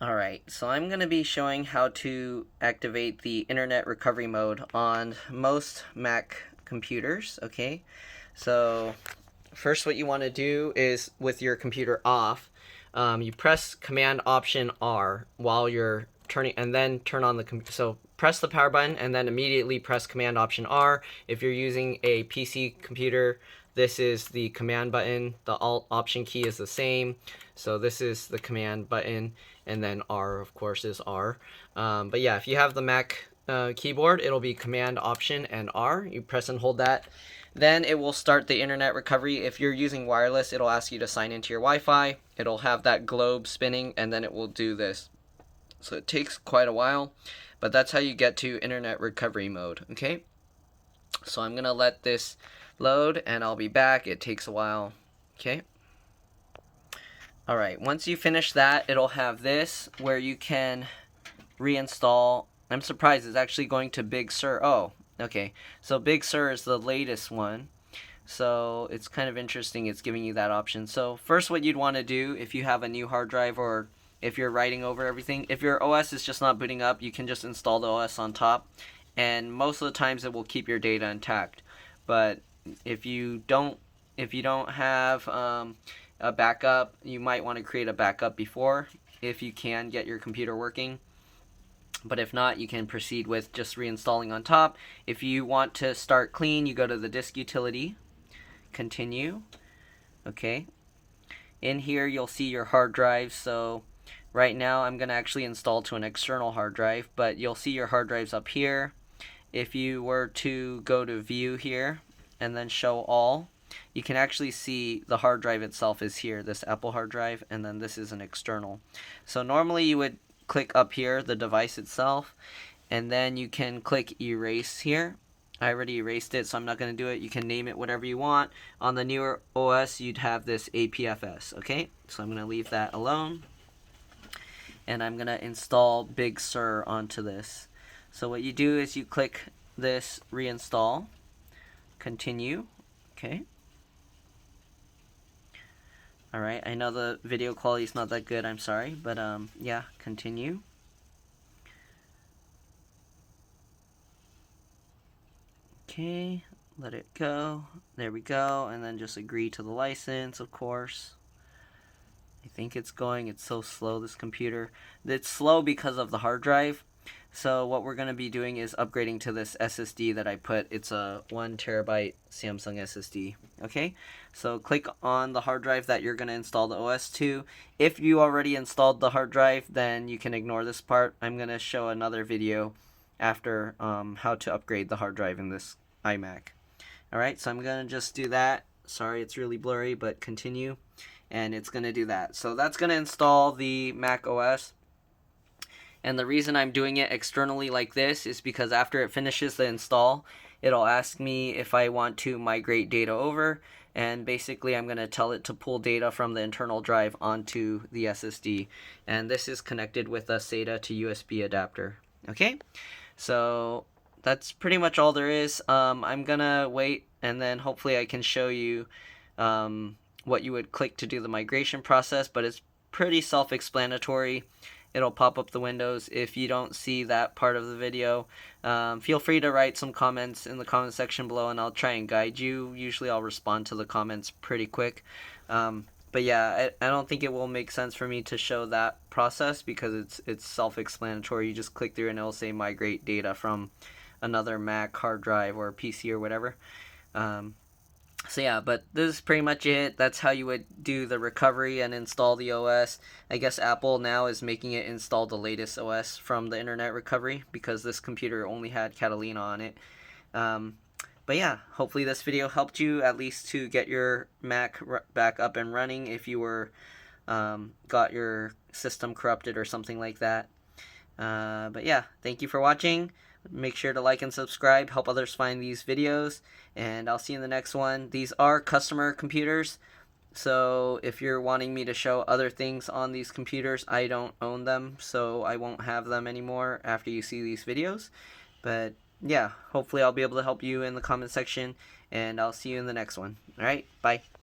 Alright, so I'm going to be showing how to activate the internet recovery mode on most Mac computers, okay? So first what you want to do is with your computer off, you press Command Option R while you're turning, and then turn on the computer. So press the power button and then immediately press Command Option R. If you're using a PC computer, this is the command button. The Alt Option key is the same. So this is the command button, and then R, of course, is R. But yeah, if you have the Mac keyboard, it'll be Command Option and R. You press and hold that. Then it will start the internet recovery. If you're using wireless, it'll ask you to sign into your Wi-Fi. It'll have that globe spinning, and then it will do this. So it takes quite a while, but that's how you get to internet recovery mode, okay? So I'm gonna let this load and I'll be back. It takes a while, okay? Alright, once you finish that, it'll have this where you can reinstall. I'm surprised it's actually going to Big Sur. Oh, okay. So Big Sur is the latest one. So it's kind of interesting it's giving you that option. So first what you'd want to do if you have a new hard drive or if you're writing over everything, if your OS is just not booting up, you can just install the OS on top. And most of the times it will keep your data intact. But if you don't have a backup, you might want to create a backup before if you can get your computer working. But if not, you can proceed with just reinstalling on top. If you want to start clean, you go to the disk utility, continue, okay. In here you'll see your hard drive. So right now I'm going to actually install to an external hard drive, but you'll see your hard drives up here. If you were to go to view here and then show all, you can actually see the hard drive itself is here, this Apple hard drive, and then this is an external. So normally you would click up here, the device itself, and then you can click erase here. I already erased it, so I'm not going to do it. You can name it whatever you want. On the newer OS, you'd have this APFS, okay? So I'm going to leave that alone. And I'm going to install Big Sur onto this. So what you do is you click this reinstall, continue, okay? Alright, I know the video quality is not that good, I'm sorry, but yeah, continue. Okay, let it go. There we go, and then just agree to the license, of course. I think it's going. It's so slow, this computer. It's slow because of the hard drive. So what we're going to be doing is upgrading to this SSD that I put. It's a 1 terabyte Samsung SSD. Okay, so click on the hard drive that you're going to install the OS to. If you already installed the hard drive, then you can ignore this part. I'm going to show another video after how to upgrade the hard drive in this iMac. Alright, so I'm going to just do that. Sorry, it's really blurry, but continue. And it's going to do that. So that's going to install the Mac OS. And the reason I'm doing it externally like this is because after it finishes the install, it'll ask me if I want to migrate data over. And basically I'm going to tell it to pull data from the internal drive onto the SSD. And this is connected with a SATA to USB adapter. Okay, so that's pretty much all there is. I'm going to wait and then hopefully I can show you what you would click to do the migration process, but it's pretty self-explanatory. It'll pop up the windows. If you don't see that part of the video, feel free to write some comments in the comment section below and I'll try and guide you. Usually I'll respond to the comments pretty quick. But yeah, I don't think it will make sense for me to show that process because it's self-explanatory. You just click through and it'll say migrate data from another Mac hard drive or PC or whatever. So yeah, but this is pretty much it. That's how you would do the recovery and install the OS. I guess Apple now is making it install the latest OS from the internet recovery because this computer only had Catalina on it. But yeah, hopefully this video helped you at least to get your Mac back up and running if you were got your system corrupted or something like that. But yeah, thank you for watching. Make sure to like and subscribe, help others find these videos, and I'll see you in the next one. These are customer computers, so if you're wanting me to show other things on these computers, I don't own them, so I won't have them anymore after you see these videos. But yeah, hopefully I'll be able to help you in the comment section, and I'll see you in the next one. Alright, bye.